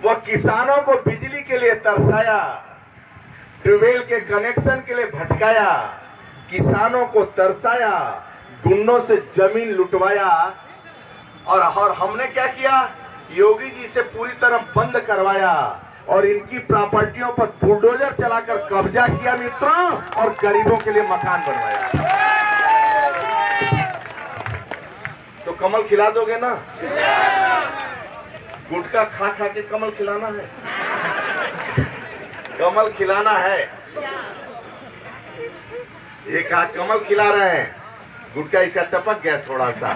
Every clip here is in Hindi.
वो किसानों को बिजली के लिए तरसाया, ट्यूबवेल के कनेक्शन के लिए भटकाया, किसानों को तरसाया, गुंडों से जमीन लुटवाया। और हमने क्या किया, योगी जी से पूरी तरह बंद करवाया और इनकी प्रॉपर्टियों पर बुलडोजर चलाकर कब्जा किया मित्रों, और गरीबों के लिए मकान बनवाया। तो कमल खिला दोगे ना? गुटखा खा खा के कमल खिलाना है, कमल खिलाना है। एक हाथ कमल खिला रहे हैं, गुटखा इसका टपक गया थोड़ा सा।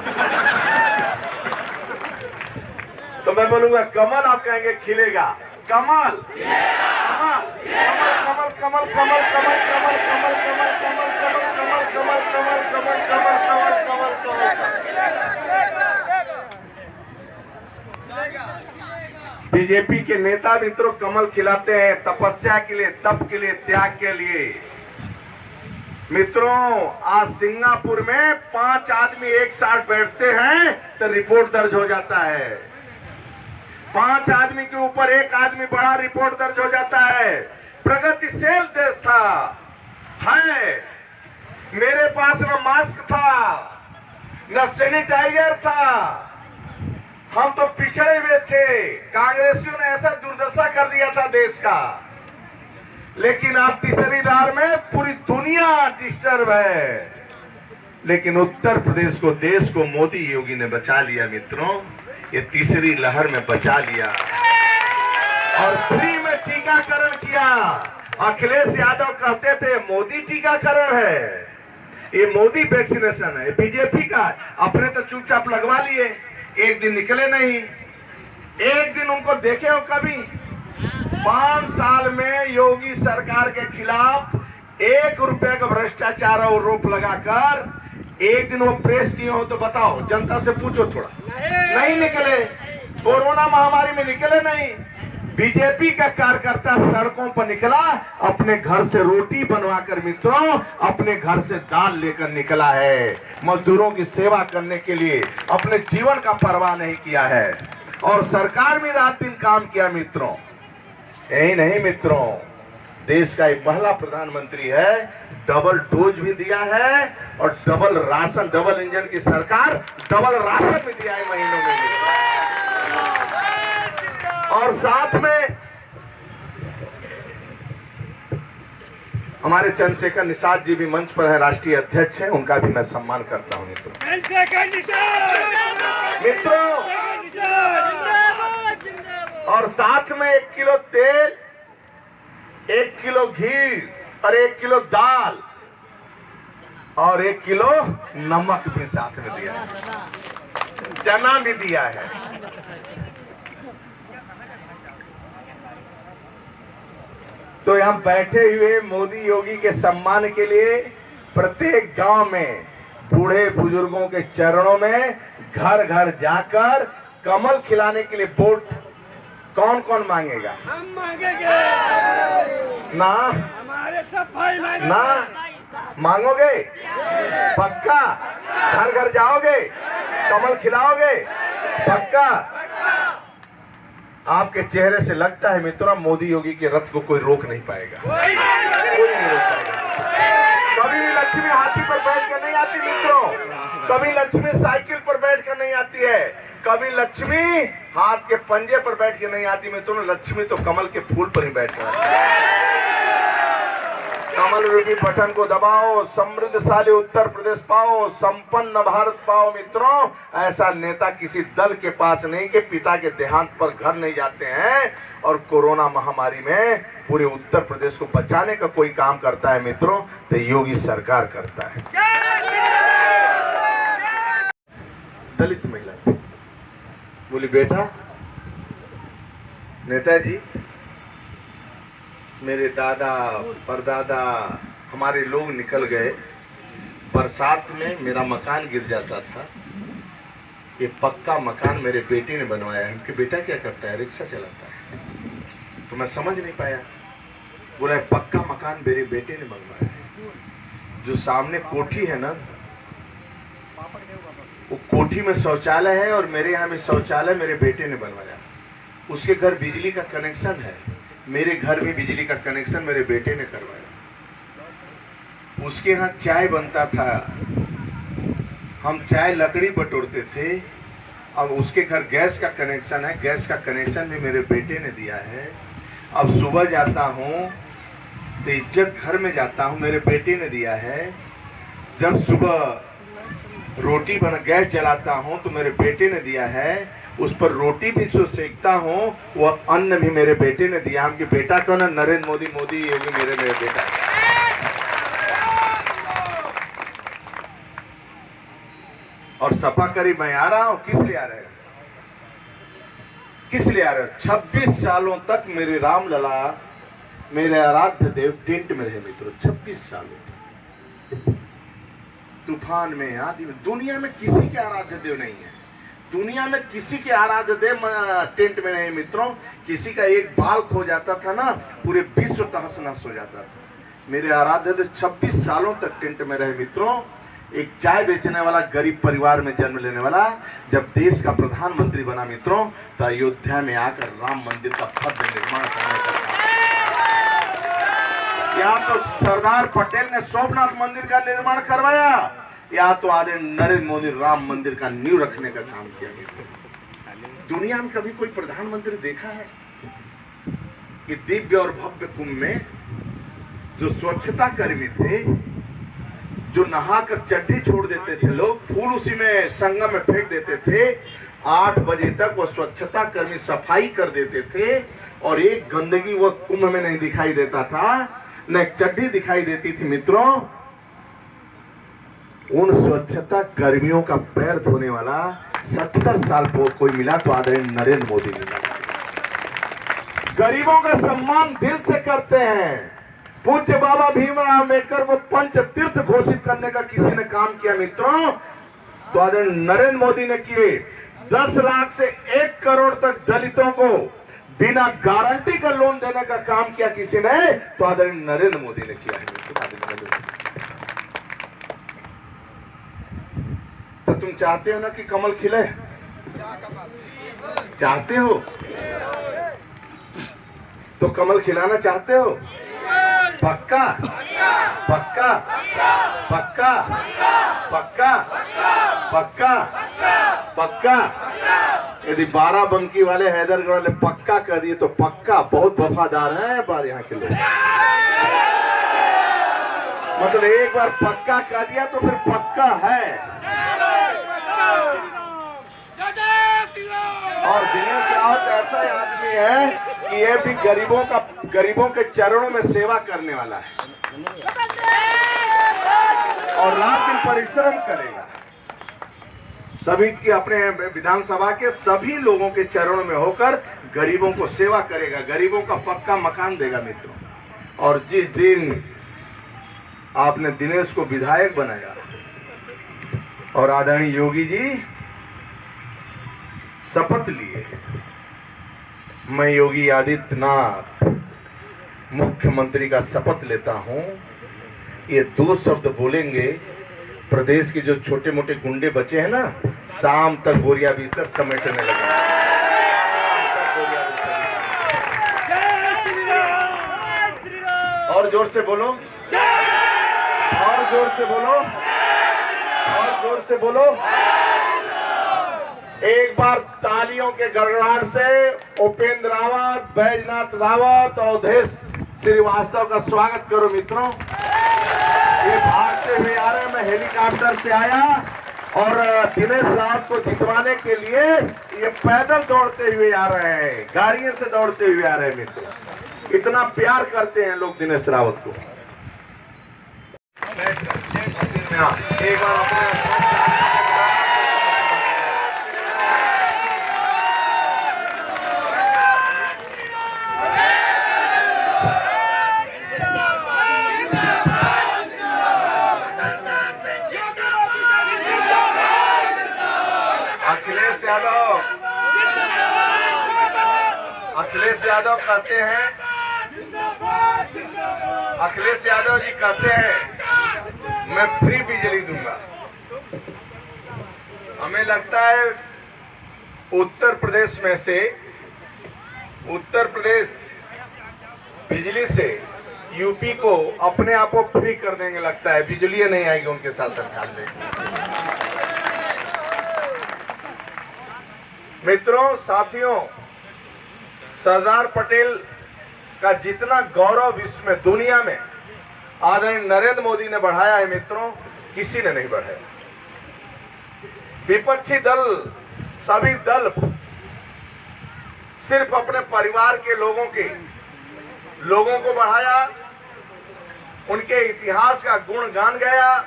तो मैं बोलूंगा कमल, आप कहेंगे खिलेगा। कमल कमल कमल कमल कमल कमल कमल कमल कमल कमल कमल कमल कमल कमल कमल कमल कमल। बीजेपी के नेता मित्रों कमल खिलाते हैं तपस्या के लिए, तप के लिए, त्याग के लिए। मित्रों आज सिंगापुर में 5 आदमी एक साथ बैठते हैं तो रिपोर्ट दर्ज हो जाता है। 5 आदमी के ऊपर एक आदमी बड़ा, रिपोर्ट दर्ज हो जाता है। प्रगतिशील देश था, है। मेरे पास न मास्क था, न सैनिटाइजर था, हम तो पिछड़े हुए थे। कांग्रेसियों ने ऐसा दुर्दशा कर दिया था देश का। लेकिन आप तीसरी लहर में पूरी दुनिया डिस्टर्ब है, लेकिन उत्तर प्रदेश को, देश को मोदी योगी ने बचा लिया मित्रों। ये तीसरी लहर में बचा लिया और फ्री में टीकाकरण किया। अखिलेश यादव कहते थे मोदी टीकाकरण है, ये मोदी वैक्सीनेशन है, बीजेपी का। अपने तो चुपचाप लगवा लिए, एक दिन निकले नहीं। एक दिन उनको देखे हो कभी? 5 साल में योगी सरकार के खिलाफ 1 रुपए का भ्रष्टाचार और आरोप लगाकर एक दिन वो प्रेस किए हो तो बताओ, जनता से पूछो थोड़ा। नहीं निकले, कोरोना महामारी में निकले नहीं। बीजेपी का कार्यकर्ता सड़कों पर निकला, अपने घर से रोटी बनवाकर मित्रों, अपने घर से दाल लेकर निकला है। मजदूरों की सेवा करने के लिए अपने जीवन का परवाह नहीं किया है। और सरकार भी रात दिन काम किया मित्रों। यही नहीं मित्रों, देश का एक महिला प्रधानमंत्री है, डबल डोज भी दिया है और डबल राशन, डबल इंजन की सरकार डबल राशन भी दिया है महीनों में। और साथ में हमारे चंद्रशेखर निषाद जी भी मंच पर है, राष्ट्रीय अध्यक्ष हैं, उनका भी मैं सम्मान करता हूं मित्रों। और साथ में 1 किलो तेल, 1 किलो घी और 1 किलो दाल और 1 किलो नमक भी साथ में दिया है, चना भी दिया है। तो यहाँ बैठे हुए मोदी योगी के सम्मान के लिए प्रत्येक गांव में बूढ़े बुजुर्गों के चरणों में घर घर जाकर कमल खिलाने के लिए वोट कौन कौन मांगेगा? हम मांगेंगे ना, हमारे सब भाई मांगेंगे ना मांगोगे? पक्का? घर घर जाओगे, कमल खिलाओगे? पक्का? आपके चेहरे से लगता है मित्रों मोदी योगी के रथ को कोई रोक नहीं पाएगा, कोई नहीं रोक पाएगा। कभी भी लक्ष्मी हाथी पर बैठ कर नहीं आती मित्रों, कभी लक्ष्मी साइकिल पर बैठ कर नहीं आती है, कभी लक्ष्मी हाथ के पंजे पर बैठ के नहीं आती मित्रों। लक्ष्मी तो कमल के फूल पर ही बैठ कर आती है। कमल रूपी बटन को दबाओ, समृद्धशाली उत्तर प्रदेश पाओ, संपन्न भारत पाओ मित्रों। ऐसा नेता किसी दल के पास नहीं कि पिता के देहांत पर घर नहीं जाते हैं और कोरोना महामारी में पूरे उत्तर प्रदेश को बचाने का कोई काम करता है मित्रों, तो योगी सरकार करता है। दलित महिला बोली, बेटा नेताजी, मेरे दादा परदादा हमारे लोग निकल गए, बरसात में मेरा मकान गिर जाता था, ये पक्का मकान मेरे बेटे ने बनवाया है। उनके बेटा क्या करता है? रिक्शा चलाता है। तो मैं समझ नहीं पाया, बोला पक्का मकान मेरे बेटे ने बनवाया है। जो सामने कोठी है ना, वो कोठी में शौचालय है और मेरे यहाँ में शौचालय मेरे बेटे ने बनवाया। उसके घर बिजली का कनेक्शन है, मेरे घर में बिजली का कनेक्शन मेरे बेटे ने करवाया। उसके यहाँ चाय बनता था, हम चाय लकड़ी बटोरते थे। अब उसके घर गैस का कनेक्शन है, गैस का कनेक्शन भी मेरे बेटे ने दिया है। अब सुबह जाता हूँ तो इज्जत घर में जाता हूँ, मेरे बेटे ने दिया है। जब सुबह रोटी बना गैस जलाता हूँ तो मेरे बेटे ने दिया है। उस पर रोटी भी जो सेकता हूँ वह अन्न भी मेरे बेटे ने दिया। हमके बेटा को ना नरेंद्र मोदी, मोदी ये भी मेरे बेटा। और सपा करीब मैं आ रहा हूँ, किस लिए आ रहे हैं, किस लिए आ रहे हो? 26 सालों तक मेरे रामलला, मेरे आराध्य देव टेंट में रहे मित्रों, 26 सालों तक। तूफान में, आदि में, दुनिया में किसी के आराध्य देव नहीं है, दुनिया में किसी के आराध्य देव टेंट में नहीं मित्रों। किसी का एक बाल खो जाता था ना, पूरे विश्व तहस नहस हो जाता था। मेरे आराध्य देव 26 सालों तक टेंट में रहे मित्रों। एक चाय बेचने वाला गरीब परिवार में जन्म लेने वाला जब देश का प्रधानमंत्री बना मित्रों, तो अयोध्या में आकर राम मंदिर का भव्य निर्माण करने का काम। या तो सरदार पटेल ने सोमनाथ मंदिर का निर्माण करवाया, या तो आदरणीय नरेंद्र मोदी राम मंदिर का नींव रखने का काम किया। दुनिया में कभी कोई प्रधानमंत्री देखा है कि दिव्य और भव्य कुंभ में जो स्वच्छता कर्मी थे, जो नहाकर चड्डी छोड़ देते थे लोग, फूल उसी में संगम में फेंक देते थे, 8 बजे तक वो स्वच्छता कर्मी सफाई कर देते थे और एक गंदगी वो कुंभ में नहीं दिखाई देता था, न एक चड्डी दिखाई देती थी मित्रों। उन स्वच्छता कर्मियों का पैर धोने वाला 70 साल कोई मिला तो आदरणीय नरेंद्र मोदी मिला। गरीबों का सम्मान दिल से करते हैं। पूज्य बाबा भीमराव अम्बेडकर को पंच तीर्थ घोषित करने का किसी ने काम किया मित्रों, तो आदरणीय नरेंद्र मोदी ने किए। 10 लाख से 1 करोड़ तक दलितों को बिना गारंटी का लोन देने का काम किया किसी ने, तो आदरणीय नरेंद्र मोदी ने किया है। तो तुम चाहते हो ना कि कमल खिले, चाहते हो तो कमल खिलाना चाहते हो? पक्का पक्का पक्का पक्का पक्का पक्का। यदि 12 बंकी वाले, हैदरगढ़ वाले पक्का कर दिए तो पक्का। बहुत वफादार हैं बार यहाँ के लोग, मतलब एक बार पक्का कर दिया तो फिर पक्का है। और दिनेश रावत ऐसा आदमी है कि ये भी गरीबों के चरणों में सेवा करने वाला है और रात दिन परिश्रम करेगा। सभी के अपने विधानसभा के सभी लोगों के चरणों में होकर गरीबों को सेवा करेगा, गरीबों का पक्का मकान देगा मित्रों। और जिस दिन आपने दिनेश को विधायक बनाया और आदरणीय योगी जी शपथ लिए, मैं योगी आदित्यनाथ मुख्यमंत्री का शपथ लेता हूं, ये 2 शब्द बोलेंगे, प्रदेश के जो छोटे मोटे गुंडे बचे हैं ना, शाम तक बोरिया बिस्तर समेटने लगे। और जोर से बोलो, और जोर से बोलो, और जोर से बोलो। एक बार तालियों के गड़गड़ाहट से उपेंद्र रावत, बैजनाथ रावत और अवधेश श्रीवास्तव का स्वागत करो मित्रों। ये भागते हुए आ रहे हैं, मैं हेलीकॉप्टर से आया और दिनेश रावत को जितवाने के लिए ये पैदल दौड़ते हुए आ रहे हैं, गाड़ियों से दौड़ते हुए आ रहे हैं मित्रों। इतना प्यार करते हैं लोग दिनेश रावत को। एक बार अपने अखिलेश यादव कहते हैं, अखिलेश यादव जी कहते हैं मैं फ्री बिजली दूंगा। हमें लगता है उत्तर प्रदेश में से उत्तर प्रदेश बिजली से यूपी को अपने आप को फ्री कर देंगे लगता है, बिजली नहीं आएगी उनके शासनकाल में। मित्रों, साथियों, सरदार पटेल का जितना गौरव विश्व में, दुनिया में आदरणीय नरेंद्र मोदी ने बढ़ाया है मित्रों, किसी ने नहीं बढ़ाया। विपक्षी दल, सभी दल सिर्फ अपने परिवार के लोगों को बढ़ाया, उनके इतिहास का गुणगान गाया।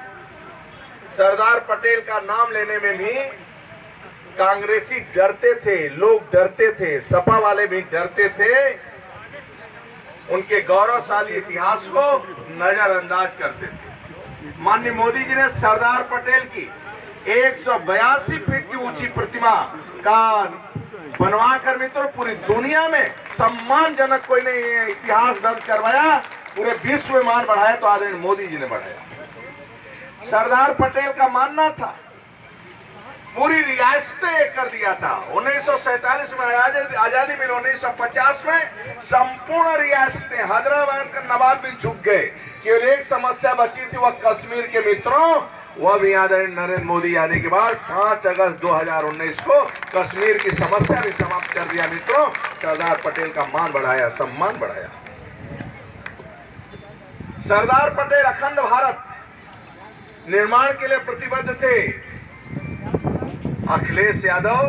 सरदार पटेल का नाम लेने में भी कांग्रेसी डरते थे, लोग डरते थे, सपा वाले भी डरते थे, उनके गौरवशाली इतिहास को नजरअंदाज करते थे। माननीय मोदी जी ने सरदार पटेल की 182 फीट की ऊंची प्रतिमा का बनवा कर मित्रों पूरी दुनिया में सम्मानजनक कोई ने इतिहास दर्ज करवाया, पूरे विश्व में मान बढ़ाया तो आदरणीय मोदी जी ने बढ़ाया। सरदार पटेल का मानना था पूरी रियासतें एक कर दिया था। 1947 में आजादी मिली, 1950 में संपूर्ण रियासतें, हैदराबाद का नवाब भी झुक गए। केवल एक समस्या बची थी, वह कश्मीर के मित्रों, वह भी आदरणीय नरेंद्र मोदी आने के बाद 5 अगस्त 2019 को कश्मीर की समस्या भी समाप्त कर दिया। मित्रों, सरदार पटेल का मान बढ़ाया, सम्मान बढ़ाया। सरदार पटेल अखंड भारत निर्माण के लिए प्रतिबद्ध थे। अखिलेश यादव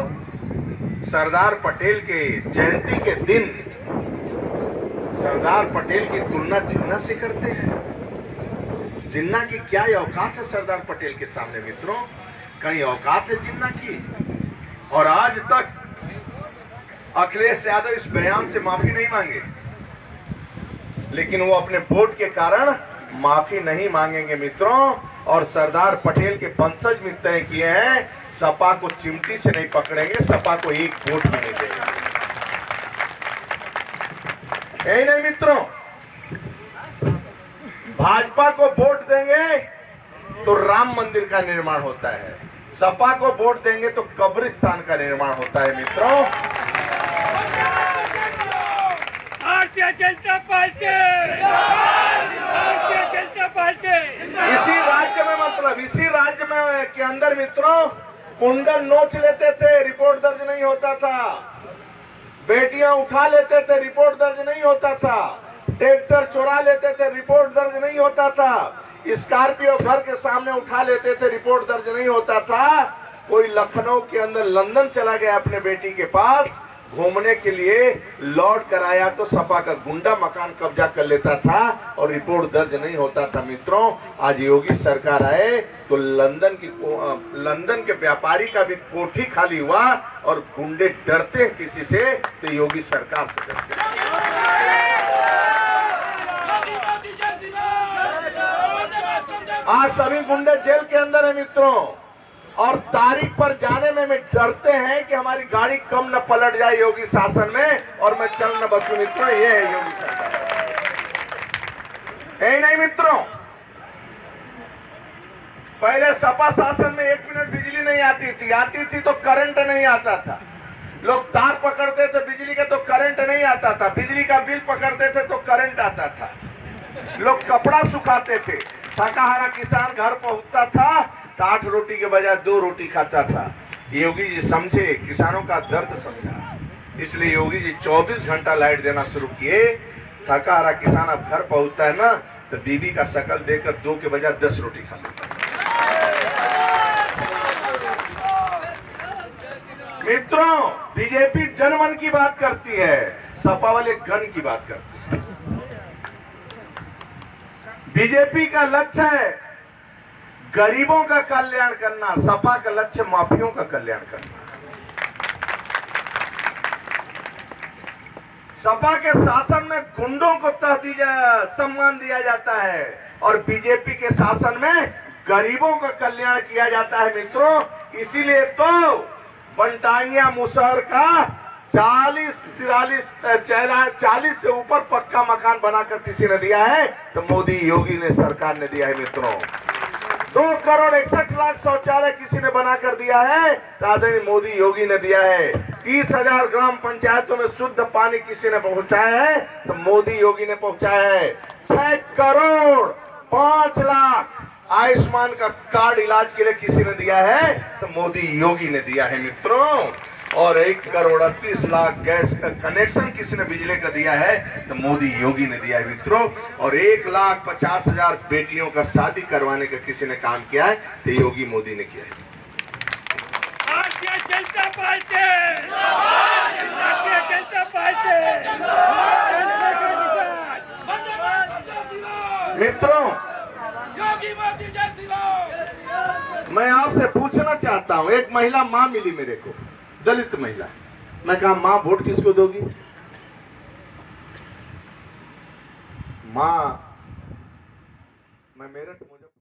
सरदार पटेल के जयंती के दिन सरदार पटेल की तुलना जिन्ना से करते हैं। जिन्ना की क्या औकात है सरदार पटेल के सामने मित्रों, कहीं औकात है जिन्ना की? और आज तक अखिलेश यादव इस बयान से माफी नहीं मांगे, लेकिन वो अपने वोट के कारण माफी नहीं मांगेंगे मित्रों। और सरदार पटेल के वंशज भी तय किए हैं, सपा को चिमटी से नहीं पकड़ेंगे, सपा को एक वोट भी नहीं देंगे। यही नहीं मित्रों, भाजपा को वोट देंगे तो राम मंदिर का निर्माण होता है, सपा को वोट देंगे तो कब्रिस्तान का निर्माण होता है मित्रों। Bharatiya Janata party, Bharatiya Janata party. इसी राज्य में, मतलब इसी राज्य में के अंदर मित्रों, कुंडल नोच लेते थे, रिपोर्ट दर्ज नहीं होता था। बेटियां उठा लेते थे, रिपोर्ट दर्ज नहीं होता था। ट्रैक्टर चुरा लेते थे, रिपोर्ट दर्ज नहीं होता था। स्कॉर्पियो घर के सामने उठा लेते थे, रिपोर्ट दर्ज नहीं होता था। कोई लखनऊ के अंदर लंदन चला गया अपने बेटी के पास घूमने के लिए, लौट कर आया तो सपा का गुंडा मकान कब्जा कर लेता था और रिपोर्ट दर्ज नहीं होता था मित्रों। आज योगी सरकार आए तो लंदन के व्यापारी का भी कोठी खाली हुआ और गुंडे डरते हैं किसी से तो योगी सरकार से डरते हैं। आज सभी गुंडे जेल के अंदर है मित्रों, और तारीख पर जाने में डरते हैं कि हमारी गाड़ी कम न पलट जाए योगी शासन में और मैं चल न बसूं मित्रों। ये है योगी सरकार। यही नहीं मित्रों, पहले सपा शासन में 1 मिनट बिजली नहीं आती थी तो करंट नहीं आता था। लोग तार पकड़ते थे बिजली के तो करंट नहीं आता था। बिजली का बिल पकड़ते थे तो करंट आता था। लोग कपड़ा सुखाते थे, थकाहारा किसान घर पहुंचता था तो 8 रोटी के बजाय 2 रोटी खाता था। योगी जी समझे, किसानों का दर्द समझा, इसलिए योगी जी 24 घंटा लाइट देना शुरू किए। थकाहारा किसान अब घर पहुंचता है ना तो बीवी का शकल देकर 2 के बजाय 10 रोटी खा लेता है। मित्रों, बीजेपी जनमन की बात करती है, सपा वाले गन की बात करते हैं। बीजेपी का लक्ष्य है गरीबों का कल्याण करना, सपा का लक्ष्य माफियों का कल्याण करना। सपा के शासन में गुंडों को सम्मान दिया जाता है और बीजेपी के शासन में गरीबों का कल्याण किया जाता है मित्रों। इसीलिए तो बनटांगिया मुसहर का 40 से ऊपर पक्का मकान बनाकर किसी ने दिया है तो मोदी योगी ने सरकार ने दिया है मित्रों। 2 करोड़ 61 लाख शौचालय किसी ने बनाकर दिया है तो आदरणीय मोदी योगी ने दिया है। 30,000 ग्राम पंचायतों में शुद्ध पानी किसी ने पहुंचाया है तो मोदी योगी ने पहुंचाया है। 6 करोड़ 5 लाख आयुष्मान का कार्ड इलाज के लिए किसी ने दिया है तो मोदी योगी ने दिया है मित्रों। और 1 करोड़ 38 लाख गैस का कनेक्शन किसी ने बिजली का दिया है तो मोदी योगी ने दिया है मित्रों। और 1,50,000 बेटियों का शादी करवाने का किसी ने काम किया है तो योगी मोदी ने किया है। भारतीय जनता पार्टी, भारतीय जनता पार्टी, मित्रों, योगी मोदी जय श्री राम। मैं आपसे पूछना चाहता हूं, एक महिला मां मिली मेरे को, दलित महिला। मैं कहा मां वोट किसको दोगी? मां, मैं मेरठ